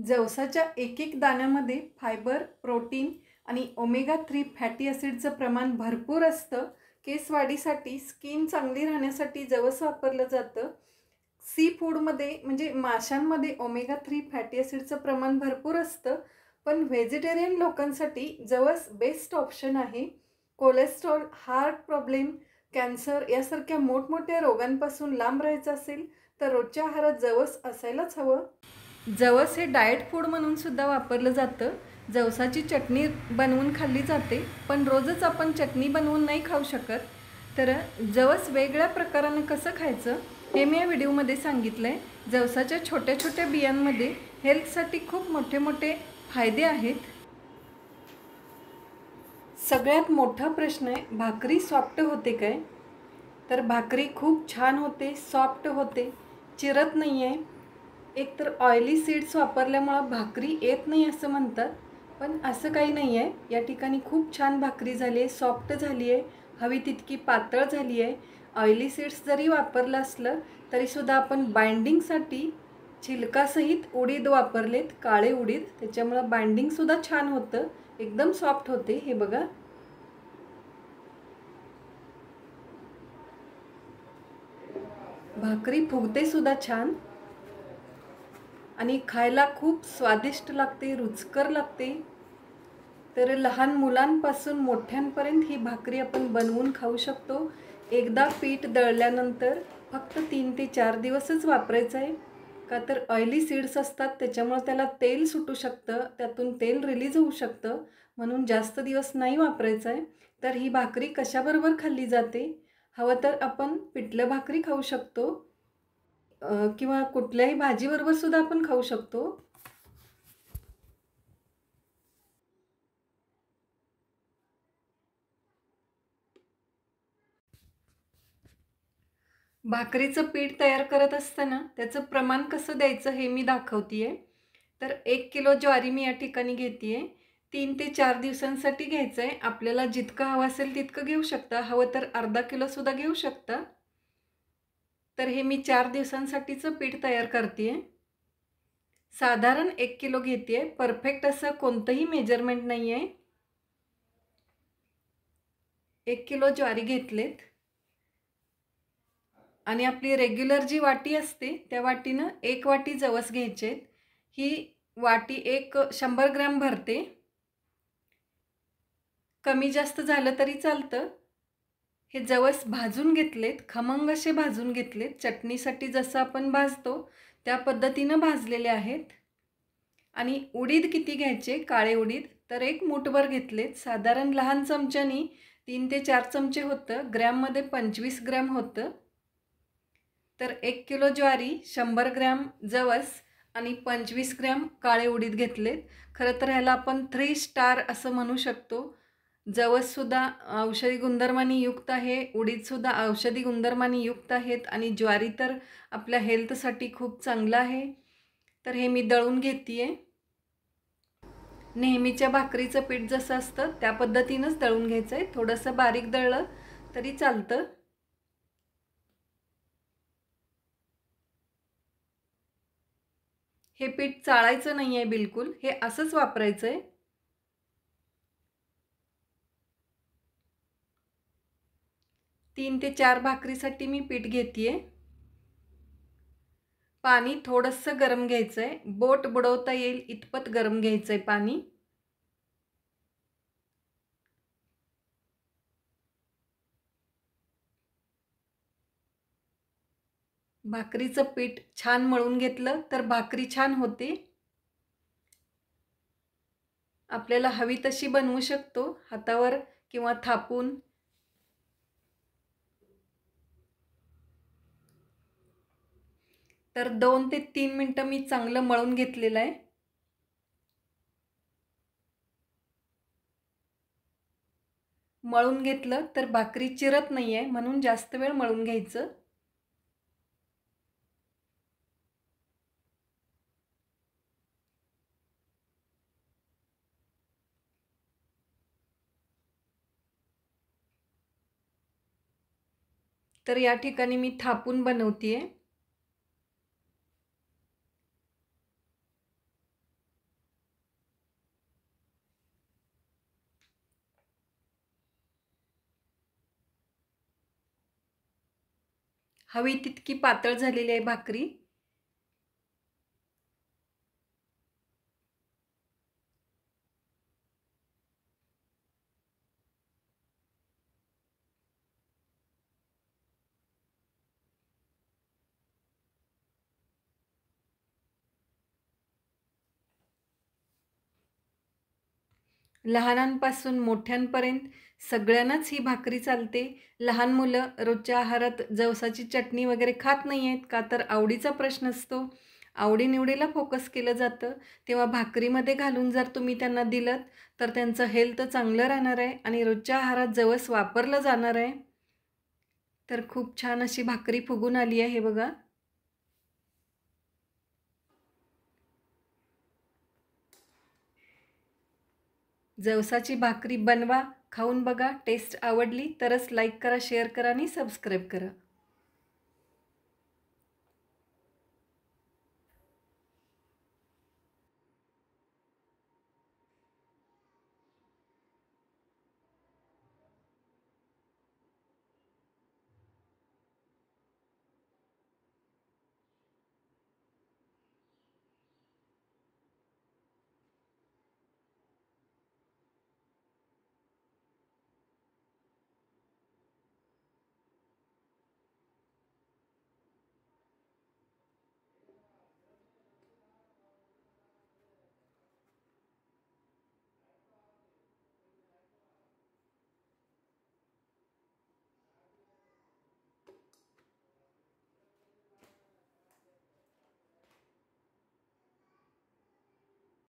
जवसाच्या एक एक दाण्यामध्ये फायबर, प्रोटीन आणि ओमेगा 3 फॅटी ॲसिडचं प्रमाण भरपूर असतं. केस वाढीसाठी, स्किन चांगली राहण्यासाठी जवस वापरलं जातं. सी फूडमध्ये म्हणजे माशांमध्ये ओमेगा 3 फॅटी ॲसिडचं प्रमाण भरपूर असतं. पण व्हेजिटेरियन लोकांसाठी जवस बेस्ट ऑप्शन आहे. कोलेस्ट्रॉल, हार्ट प्रॉब्लेम, कॅन्सर यासारख्या मोठमोठ्या रोगांपासून लांब राहायचं असेल तर रोजच्या आहारात जवस असायलाच हवं. जवस हे डाएट फूड म्हणून सुद्धा वापरलं जातं. जवसाची चटणी बनवून खाल्ली जाते, पण रोजच आपण चटणी बनवून नाही खाऊ शकत. तर जवस वेगळ्या प्रकारानं कसं खायचं हे मी या व्हिडिओमध्ये सांगितलं आहे. जवसाच्या छोट्या छोट्या बियांमध्ये हेल्थसाठी खूप मोठे मोठे फायदे आहेत. सगळ्यात मोठा प्रश्न आहे, भाकरी सॉफ्ट होते काय? तर भाकरी खूप छान होते, सॉफ्ट होते, चिरत नाही आहे. एक तर ऑइली सीड्स वापरल्यामुळं भाकरी येत नाही असं म्हणतात, पण असं काही नाही आहे. या ठिकाणी खूप छान भाकरी झाली आहे, सॉफ्ट झाली आहे, हवी तितकी पातळ झाली आहे. ऑइली सीड्स जरी वापरलं असलं तरीसुद्धा आपण बाइंडिंगसाठी छिलकासहित उडीद वापरलेत, काळे उडीद, त्याच्यामुळं बाइंडिंगसुद्धा छान होतं, एकदम सॉफ्ट होते. हे बघा, भाकरी फुगते सुद्धा छान आणि खायला खूप स्वादिष्ट लागते, रुचकर लागते. तर लहान मुलांपासून मोठ्यांपर्यंत ही भाकरी आपण बनवून खाऊ शकतो. एकदा पीठ दळल्यानंतर फक्त 3 ते 4 दिवसच वापरायचं आहे. का तर ऑइली सीड्स असतात, त्याच्यामुळे त्याला तेल सुटू शकतं, त्यातून तेल रिलीज होऊ शकतं, म्हणून जास्त दिवस नाही वापरायचं आहे. तर ही भाकरी कशाबरोबर खाल्ली जाते? हवं तर आपण पिठलं भाकरी खाऊ शकतो, किंवा कुठल्याही भाजीबरोबर सुद्धा आपण खाऊ शकतो. भाकरीचं पीठ तयार करत असताना त्याचं प्रमाण कसं द्यायचं हे मी दाखवते आहे. तर 1 किलो ज्वारी मी या ठिकाणी घेते आहे. 3 ते 4 दिवसांसाठी घ्यायचं आहे. आपल्याला जितकं हवं असेल तितकं घेऊ शकता. हवं तर अर्धा किलोसुद्धा घेऊ शकता. तर हे मी 4 दिवसांसाठीचं पीठ तयार करते आहे. साधारण 1 किलो घेते आहे. परफेक्ट असं कोणतंही मेजरमेंट नाही आहे. 1 किलो ज्वारी घेतलेत आणि आपली रेग्युलर जी वाटी असते त्या वाटीनं 1 वाटी जवस घ्यायचे. ही वाटी 100 ग्रॅम भरते. कमी जास्त झालं तरी चालतं. हे जवस भाजून घेतलेत, खमंग असे भाजून घेतलेत. चटणीसाठी जसं आपण भाजतो त्या पद्धतीनं भाजलेले आहेत. आणि उडीद किती घ्यायचे? काळे उडीद तर 1 मूठभर घेतलेत. साधारण लहान चमच्यानी 3 ते 4 चमचे होतं. ग्रॅममध्ये 25 ग्रॅम होतं. तर 1 किलो ज्वारी, 100 ग्रॅम जवस आणि 25 ग्रॅम काळे उडीद घेतलेत. खरं तर ह्याला आपण 3 स्टार असं म्हणू शकतो. जवससुद्धा औषधी गुणधर्मांनी युक्त आहे, उडीदसुद्धा औषधी गुणधर्मांनी युक्त आहेत आणि ज्वारी तर आपल्या हेल्थसाठी खूप चांगलं आहे. तर हे मी दळून घेते आहे. नेहमीच्या भाकरीचं पीठ जसं असतं त्या पद्धतीनंच दळून घ्यायचं आहे. थोडंसं बारीक दळलं तरी चालतं. हे पीठ चाळायचं नाही आहे बिलकुल, हे असंच वापरायचं आहे. 3 ते 4 भाकरीसाठी मी पीठ घेते आहे. पाणी थोडंसं गरम घ्यायचं आहे. बोट बुडवता येईल इतपत गरम घ्यायचं आहे पाणी. भाकरीचं पीठ छान मळून घेतलं तर भाकरी छान होते. आपल्याला हवी तशी बनवू शकतो, हातावर किंवा थापून. तर 2 ते 3 मिनटं मी चांगलं मळून घेतलेलं आहे. मळून घेतलं तर भाकरी चिरत नाही आहे, म्हणून जास्त वेळ मळून घ्यायचं. तर या ठिकाणी मी थापून बनवते आहे. हवी तितकी पातळ झालेली आहे भाकरी. लहानांपासून मोठ्यांपर्यंत सगळ्यांनाच ही भाकरी चालते. लहान मुलं रोजच्या आहारात जवसाची चटणी वगैरे खात नाही आहेत का, तर आवडीचा प्रश्न असतो. आवडीनिवडीला फोकस केलं जातं. तेव्हा भाकरीमध्ये घालून जर तुम्ही त्यांना दिलंत तर त्यांचं हेल्थ चांगलं राहणार आहे आणि रोजच्या आहारात जवस वापरलं जाणार आहे. तर खूप छान अशी भाकरी फुगून आली आहे, हे बघा. जवसाची भाकरी बनवा, खाऊन बघा. टेस्ट आवडली तरच लाईक करा, शेअर करा आणि सबस्क्राईब करा.